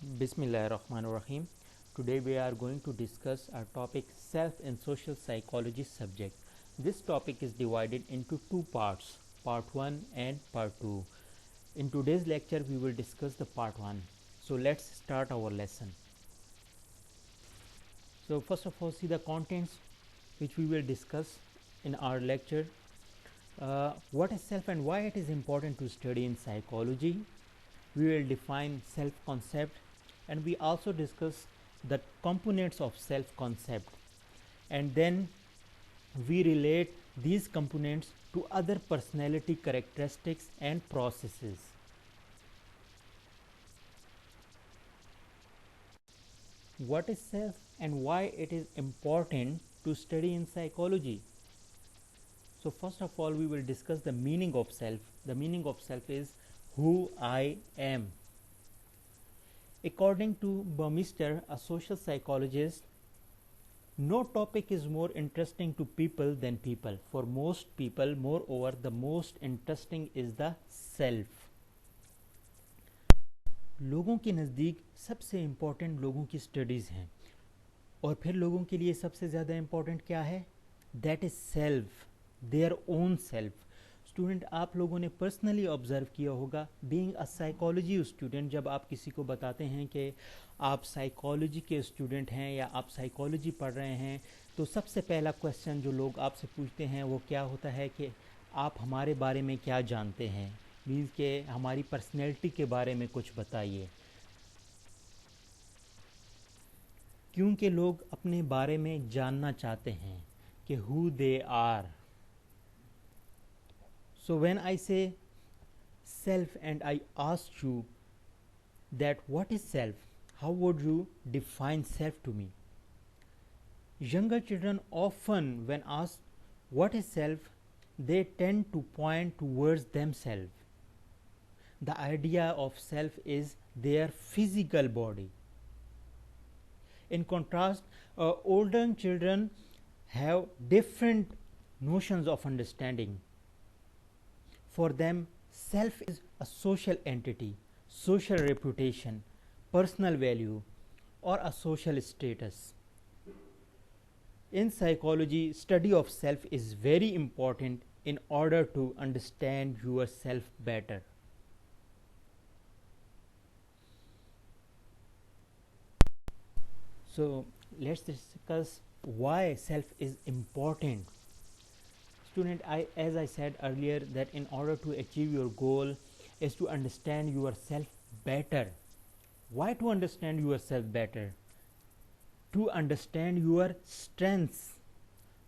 Bismillahirrahmanirrahim. Today we are going to discuss our topic self in social psychology subject. This topic is divided into two parts, part 1 and part 2. In today's lecture we will discuss the part 1. So let's start our lesson. So first of all, see the contents which we will discuss in our lecture. What is self and why it is important to study in psychology. We will define self concept, and we also discuss the components of self concept, and then we relate these components to other personality characteristics and processes. What is self and why it is important to study in psychology? So first of all, we will discuss the meaning of self. The meaning of self is who I am. According to Burmeister, a social psychologist, no topic is more interesting to people than people. For most people, moreover, the most interesting is the self. लोगों के नज़दीक सबसे important लोगों की studies हैं, और फिर लोगों के लिए सबसे ज़्यादा इम्पोर्टेंट क्या है? That is self, their own self. Student, आप लोगों ने पर्सनली ऑब्ज़र्व किया होगा, बीइंग अ साइकोलॉजी स्टूडेंट, जब आप किसी को बताते हैं कि आप साइकोलॉजी के स्टूडेंट हैं या आप साइकोलॉजी पढ़ रहे हैं, तो सबसे पहला क्वेश्चन जो लोग आपसे पूछते हैं वो क्या होता है कि आप हमारे बारे में क्या जानते हैं, मीन्स कि हमारी पर्सनैलिटी के बारे में कुछ बताइए. क्योंकि लोग अपने बारे में जानना चाहते हैं कि who they are. So when I say self and I ask you that what is self, how would you define self to me? Younger children often, when asked what is self, they tend to point towards themselves. The idea of self is their physical body. In contrast, older children have different notions of understanding. For them, self is a social entity, social reputation, personal value, or a social status. In psychology, study of self is very important in order to understand yourself better. So let's discuss why self is important. Student, as I said earlier, that in order to achieve your goal is to understand yourself better. Why to understand yourself better? To understand your strengths,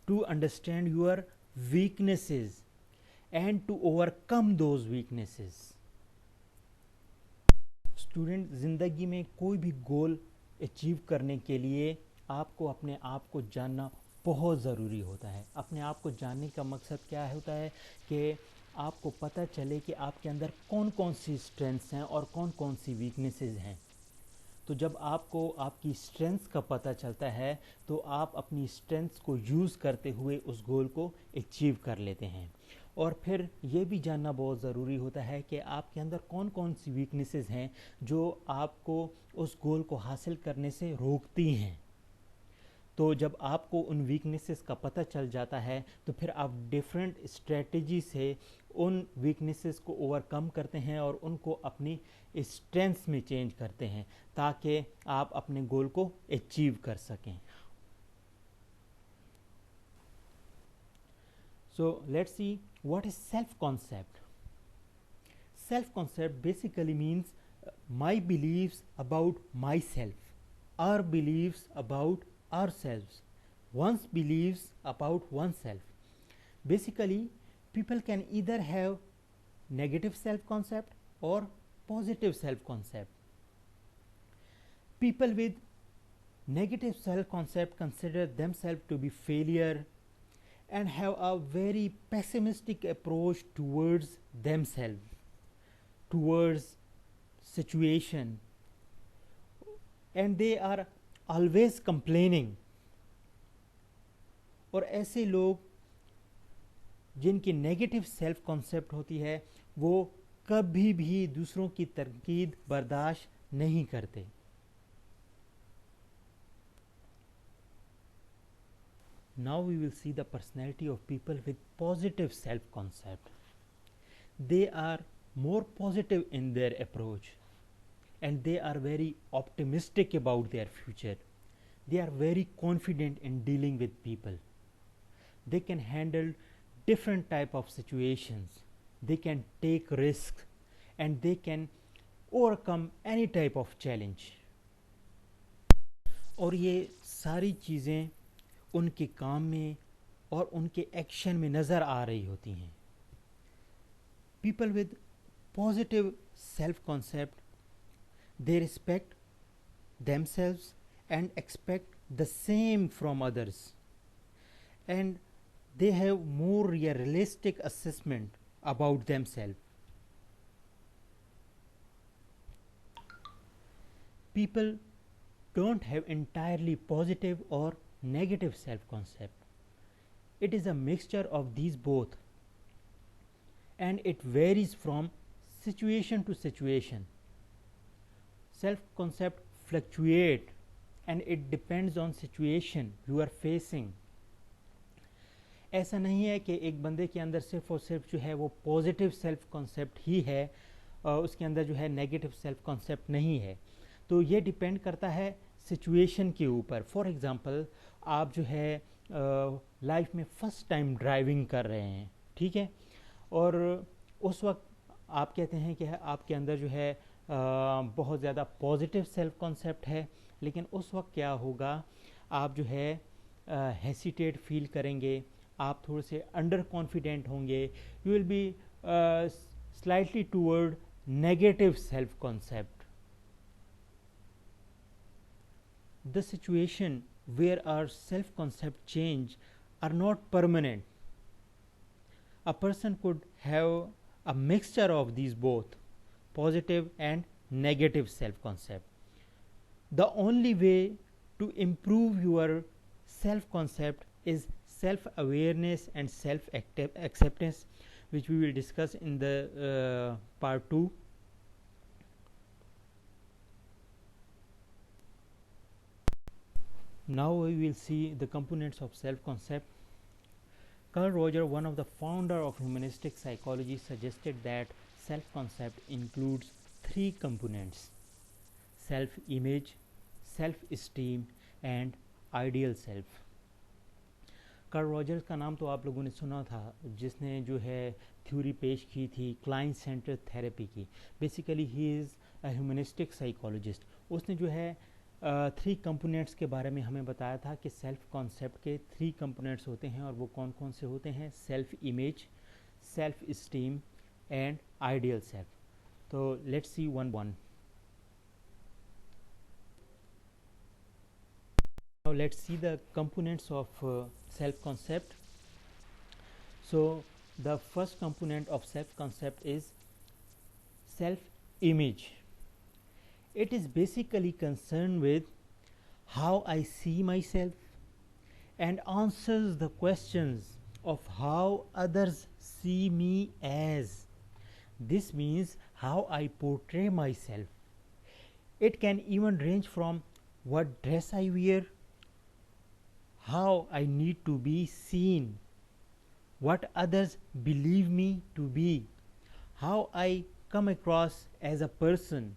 to understand your weaknesses, and to overcome those weaknesses. Student, ज़िंदगी में कोई भी goal achieve करने के लिए आपको अपने आप को जानना बहुत ज़रूरी होता है. अपने आप को जानने का मकसद क्या होता है कि आपको पता चले कि आपके अंदर कौन कौन सी स्ट्रेंथ्स हैं और कौन कौन सी वीकनेसेस हैं. तो जब आपको आपकी स्ट्रेंथ्स का पता चलता है तो आप अपनी स्ट्रेंथ्स को यूज़ करते हुए उस गोल को अचीव कर लेते हैं. और फिर ये भी जानना बहुत ज़रूरी होता है कि आपके अंदर कौन कौन सी वीकनेसेस हैं जो आपको उस गोल को हासिल करने से रोकती हैं. तो जब आपको उन वीकनेसेस का पता चल जाता है तो फिर आप डिफरेंट स्ट्रेटजी से उन वीकनेसेस को ओवरकम करते हैं और उनको अपनी स्ट्रेंथ्स में चेंज करते हैं ताकि आप अपने गोल को अचीव कर सकें. So let's see what is self concept. Self concept basically means my beliefs about myself, our beliefs about ourselves, one's beliefs about oneself. Basically, people can either have negative self concept or positive self concept. People with negative self concept consider themselves to be failure and have a very pessimistic approach towards themselves, towards situation, and they are always complaining. और ऐसे लोग जिनकी negative self concept होती है वो कभी भी दूसरों की तनकीद बर्दाश्त नहीं करते. Now we will see the personality of people with positive self-concept. They are more positive in their approach, and they are very optimistic about their future. They are very confident in dealing with people. They can handle different type of situations. They can take risks, and they can overcome any type of challenge. اور یہ ساری چیزیں ان کے کام میں اور ان کے action میں نظر آ رہی ہوتی ہیں. People with positive self concept, they respect themselves and expect the same from others, and they have more realistic assessment about themselves. People don't have entirely positive or negative self-concept. It is a mixture of these both, and it varies from situation to situation. Self-concept fluctuate, and it depends on situation you are facing. ایسا نہیں ہے کہ ایک بندے کے اندر صرف اور صرف جو ہے وہ پازیٹیو سیلف کانسیپٹ ہی ہے, اس کے اندر جو ہے نیگیٹو سیلف کانسیپٹ نہیں ہے. تو یہ ڈیپینڈ کرتا ہے سچویشن کے اوپر. فار ایگزامپل, آپ جو ہے لائف میں فرسٹ ٹائم ڈرائیونگ کر رہے ہیں, ٹھیک ہے, اور اس وقت آپ کہتے ہیں کہ آپ کے اندر جو ہے بہت زیادہ پازیٹیو سیلف کانسیپٹ ہے, لیکن اس وقت کیا ہوگا, آپ جو ہے ہیسیٹیٹ فیل کریں گے, آپ تھوڑے سے انڈر کانفیڈنٹ ہوں گے, you will be slightly toward negative self concept. The situation where our self-concept change are not permanent. A person could have a mixture of these both, positive and negative self-concept. The only way to improve your self-concept is self-awareness and self-acceptance, which we will discuss in the part 2. Now we will see the components of self-concept. Carl Rogers, one of the founder of humanistic psychology, suggested that self-concept includes 3 components: self-image, self-esteem and ideal self. Carl Rogers کا نام تو آپ لوگوں نے سنا تھا, جس نے جو ہے تھیوری پیش کی تھی کلائنٹ سینٹر تھیراپی کی. Basically he is a humanistic psychologist. اس نے جو ہے 3 کمپوننٹس کے بارے میں ہمیں بتایا تھا کہ سیلف کانسیپٹ کے 3 کمپوننٹس ہوتے ہیں, اور وہ کون کون سے ہوتے ہیں: self image, self esteem and ideal self. تو let's see one by one. Now let's see the components of self-concept. So the first component of self-concept is self-image. It is basically concerned with how I see myself and answers the questions of how others see me as. This means how I portray myself. It can even range from what dress I wear, how I need to be seen, what others believe me to be, how I come across as a person.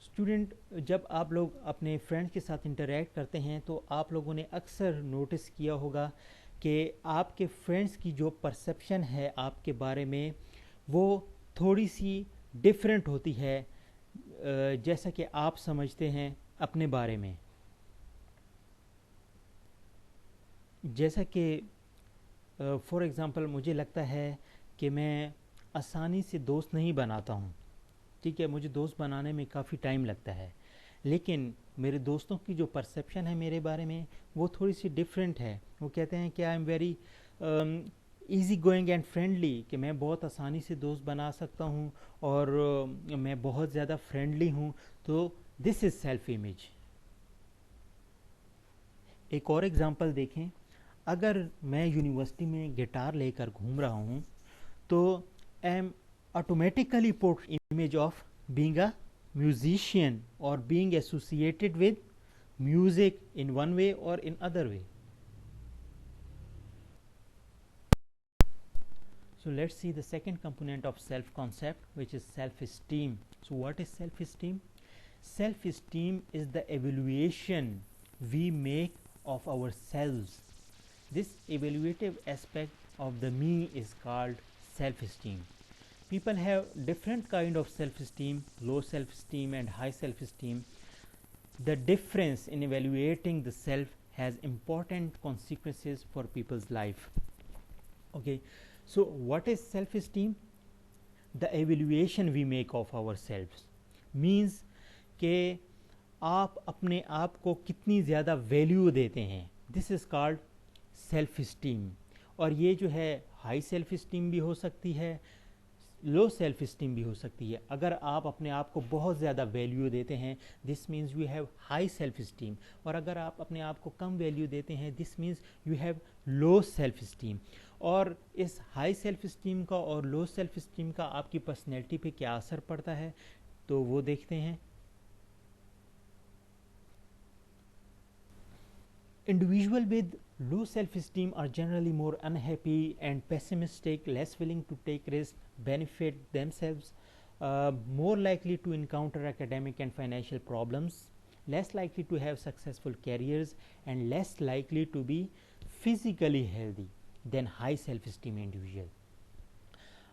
Student, جب آپ لوگ اپنے friend کے ساتھ interact کرتے ہیں تو آپ لوگوں نے اکثر نوٹس کیا ہوگا کہ آپ کے فرینڈس کی جو پرسیپشن ہے آپ کے بارے میں وہ تھوڑی سی ڈفرینٹ ہوتی ہے جیسا کہ آپ سمجھتے ہیں اپنے بارے میں. جیسا کہ فار ایگزامپل مجھے لگتا ہے کہ میں آسانی سے دوست نہیں بناتا ہوں, ٹھیک ہے, مجھے دوست بنانے میں کافی ٹائم لگتا ہے, لیکن میرے دوستوں کی جو پرسیپشن ہے میرے بارے میں وہ تھوڑی سی ڈفرینٹ ہے. وہ کہتے ہیں کہ I am very easy going and friendly, کہ میں بہت آسانی سے دوست بنا سکتا ہوں اور میں بہت زیادہ فرینڈلی ہوں. تو دس از سیلف امیج. ایک اور ایگزامپل دیکھیں. اگر میں یونیورسٹی میں گٹار لے کر گھوم رہا ہوں تو I am automatically put image of being a musician or being associated with music in one way or in other way. So let's see the second component of self-concept, which is self-esteem. So what is self-esteem? Self-esteem is the evaluation we make of ourselves. This evaluative aspect of the me is called self-esteem. People have different kind of self-esteem, low self-esteem and high self-esteem. The difference in evaluating the self has important consequences for people's life. Okay, so what is self-esteem? The evaluation we make of ourselves means کہ آپ اپنے آپ کو کتنی زیادہ value دیتے ہیں. دس is called self esteem. اور یہ جو ہے ہائی سیلف اسٹیم بھی ہو سکتی ہے, لو سیلف اسٹیم بھی ہو سکتی ہے. اگر آپ اپنے آپ کو بہت زیادہ ویلیو دیتے ہیں, this means you have high self esteem. اور اگر آپ اپنے آپ کو کم ویلیو دیتے ہیں, this means you have low self esteem. اور اس ہائی سیلف اسٹیم کا اور لو سیلف اسٹیم کا آپ کی پرسنالٹی پہ کیا اثر پڑتا ہے, تو وہ دیکھتے ہیں. Individuals with low self-esteem are generally more unhappy and pessimistic, less willing to take risks, benefit themselves, more likely to encounter academic and financial problems, less likely to have successful careers, and less likely to be physically healthy than high self-esteem individual.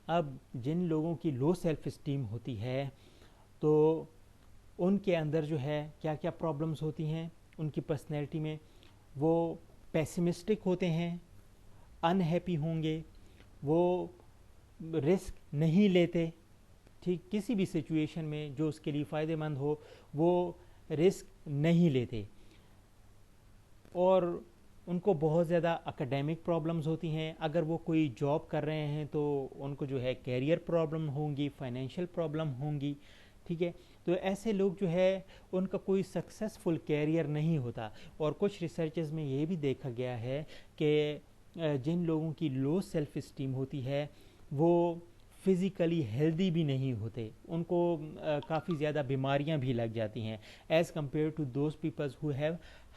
اب جن لوگوں کی لو self esteem ہوتی ہے تو ان کے اندر جو ہے کیا کیا پرابلمس ہوتی ہیں ان کی پرسنالٹی میں. وہ پیسمسٹک ہوتے ہیں, ان ہیپی ہوں گے, وہ رسک نہیں لیتے, ٹھیک, کسی بھی سچویشن میں جو اس کے لیے فائدہ مند ہو وہ رسک نہیں لیتے. اور ان کو بہت زیادہ اکیڈیمک پرابلمز ہوتی ہیں. اگر وہ کوئی جاب کر رہے ہیں تو ان کو جو ہے کیریئر پرابلم ہوں گی, فائنینشیل پرابلم ہوں گی, ٹھیک ہے. تو ایسے لوگ جو ہے ان کا کوئی سکسیسفل کیریئر نہیں ہوتا. اور کچھ ریسرچز میں یہ بھی دیکھا گیا ہے کہ جن لوگوں کی لو سیلف اسٹیم ہوتی ہے وہ فزیکلی ہیلدی بھی نہیں ہوتے, ان کو کافی زیادہ بیماریاں بھی لگ جاتی ہیں as compare to those peoples who have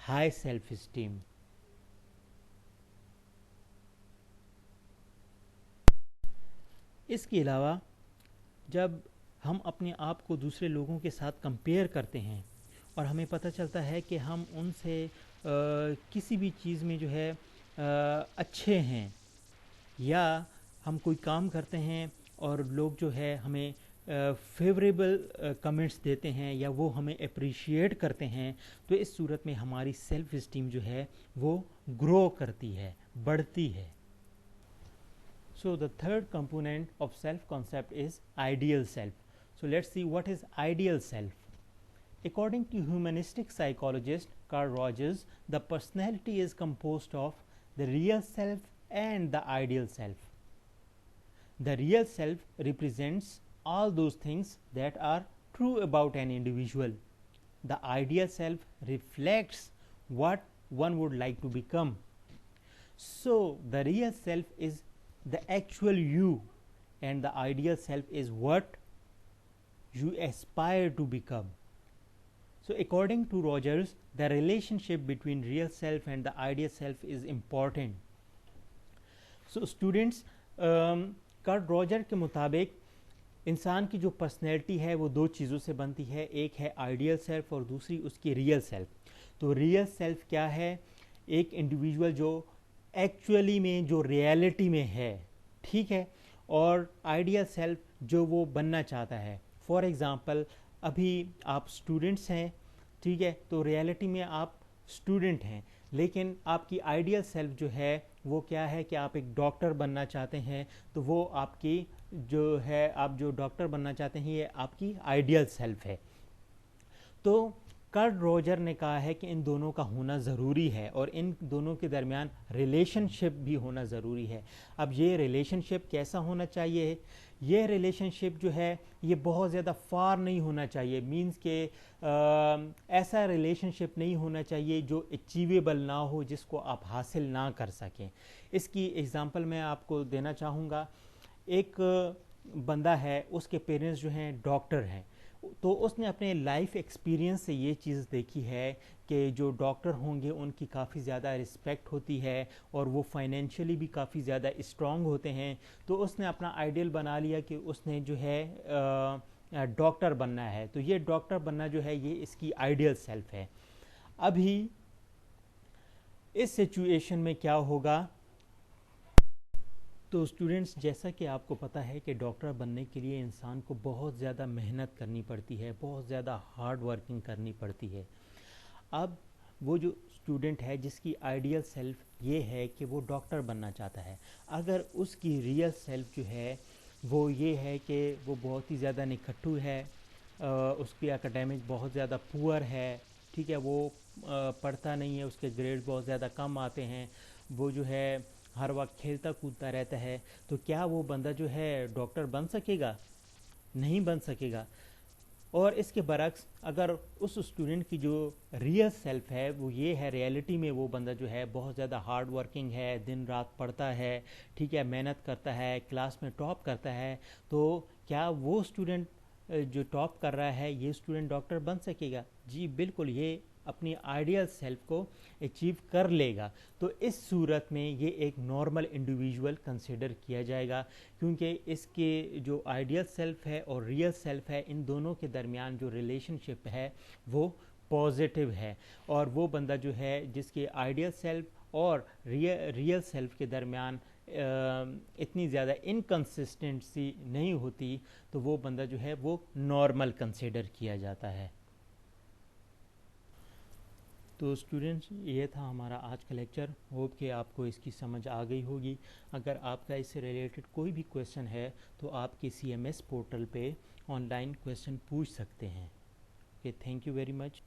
high self esteem. اس کے علاوہ جب ہم اپنے آپ کو دوسرے لوگوں کے ساتھ کمپیئر کرتے ہیں اور ہمیں پتہ چلتا ہے کہ ہم ان سے کسی بھی چیز میں جو ہے اچھے ہیں, یا ہم کوئی کام کرتے ہیں اور لوگ جو ہے ہمیں فیوریبل کمنٹس دیتے ہیں یا وہ ہمیں اپریشیٹ کرتے ہیں, تو اس صورت میں ہماری سیلف اسٹیم جو ہے وہ گرو کرتی ہے, بڑھتی ہے. So the third component of self-concept is ideal self. So let's see what is ideal self. According to humanistic psychologist Carl Rogers, the personality is composed of the real self and the ideal self. The real self represents all those things that are true about an individual. The ideal self reflects what one would like to become. So the real self is the actual you, and the ideal self is what you aspire to become. So according to Rogers, the relationship between real self and the ideal self is important. So students, Carl Roger کے مطابق انسان کی جو personality ہے وہ دو چیزوں سے بنتی ہے, ایک ہے آئیڈیل سیلف اور دوسری اس کی ریئل سیلف. تو ریئل سیلف کیا ہے؟ ایک انڈیویژول جو ایکچولی میں جو ریئلٹی میں ہے, ٹھیک ہے, اور آئیڈیل سیلف جو وہ بننا چاہتا ہے. فار ایگزامپل ابھی آپ اسٹوڈنٹس ہیں, ٹھیک ہے, تو ریئلٹی میں آپ اسٹوڈنٹ ہیں, لیکن آپ کی آئیڈیل سیلف جو ہے وہ کیا ہے کہ آپ ایک ڈاکٹر بننا چاہتے ہیں, تو وہ آپ کی جو ہے, آپ جو ڈاکٹر بننا چاہتے ہیں یہ آپ کی آئیڈیل سیلف ہے. تو کارل روجر نے کہا ہے کہ ان دونوں کا ہونا ضروری ہے اور ان دونوں کے درمیان ریلیشن شپ بھی ہونا ضروری ہے. اب یہ ریلیشن شپ کیسا ہونا چاہیے؟ یہ ریلیشن شپ جو ہے یہ بہت زیادہ فار نہیں ہونا چاہیے, مینز کہ ایسا ریلیشن شپ نہیں ہونا چاہیے جو اچیویبل نہ ہو, جس کو آپ حاصل نہ کر سکیں. اس کی ایگزامپل میں آپ کو دینا چاہوں گا. ایک بندہ ہے, اس کے پیرنٹس جو ہیں ڈاکٹر ہیں, تو اس نے اپنے لائف ایکسپیرینس سے یہ چیز دیکھی ہے کہ جو ڈاکٹر ہوں گے ان کی کافی زیادہ رسپیکٹ ہوتی ہے اور وہ فائنینشلی بھی کافی زیادہ اسٹرانگ ہوتے ہیں. تو اس نے اپنا آئیڈیل بنا لیا کہ اس نے جو ہے ڈاکٹر بننا ہے. تو یہ ڈاکٹر بننا جو ہے یہ اس کی آئیڈیل سیلف ہے. ابھی اس سچویشن میں کیا ہوگا؟ تو اسٹوڈنٹس، جیسا کہ آپ کو پتہ ہے کہ ڈاکٹر بننے کے لیے انسان کو بہت زیادہ محنت کرنی پڑتی ہے، بہت زیادہ ہارڈ ورکنگ کرنی پڑتی ہے. اب وہ جو اسٹوڈنٹ ہے جس کی آئیڈیل سیلف یہ ہے کہ وہ ڈاکٹر بننا چاہتا ہے، اگر اس کی ریئل سیلف جو ہے وہ یہ ہے کہ وہ بہت ہی زیادہ نکھٹو ہے، اس کی اکیڈیمک بہت زیادہ پور ہے، ٹھیک ہے، وہ پڑھتا نہیں ہے، اس کے گریڈ بہت زیادہ کم آتے ہیں، وہ جو ہے ہر وقت کھیلتا کودتا رہتا ہے، تو کیا وہ بندہ جو ہے ڈاکٹر بن سکے گا؟ نہیں بن سکے گا. اور اس کے برعکس اگر اس اسٹوڈنٹ کی جو ریئل سیلف ہے وہ یہ ہے، ریئلٹی میں وہ بندہ جو ہے بہت زیادہ ہارڈ ورکنگ ہے، دن رات پڑھتا ہے، ٹھیک ہے، محنت کرتا ہے، کلاس میں ٹاپ کرتا ہے، تو کیا وہ اسٹوڈنٹ جو ٹاپ کر رہا ہے یہ اسٹوڈنٹ ڈاکٹر بن سکے گا؟ جی بالکل، یہ اپنی آئیڈیل سیلف کو اچیو کر لے گا. تو اس صورت میں یہ ایک نارمل انڈیویژول کنسیڈر کیا جائے گا، کیونکہ اس کے جو آئیڈیل سیلف ہے اور ریئل سیلف ہے ان دونوں کے درمیان جو ریلیشن شپ ہے وہ پازیٹیو ہے. اور وہ بندہ جو ہے جس کے آئیڈیل سیلف اور ریئل سیلف کے درمیان اتنی زیادہ انکنسسٹنسی نہیں ہوتی، تو وہ بندہ جو ہے وہ نارمل کنسیڈر کیا جاتا ہے. تو اسٹوڈنٹس، یہ تھا ہمارا آج کا لیکچر. ہوپ کہ آپ کو اس کی سمجھ آ گئی ہوگی. اگر آپ کا اس سے ریلیٹڈ کوئی بھی کویشچن ہے تو آپ کے CMS پورٹل پہ آن لائن کویشچن پوچھ سکتے ہیں. Okay, thank you very much.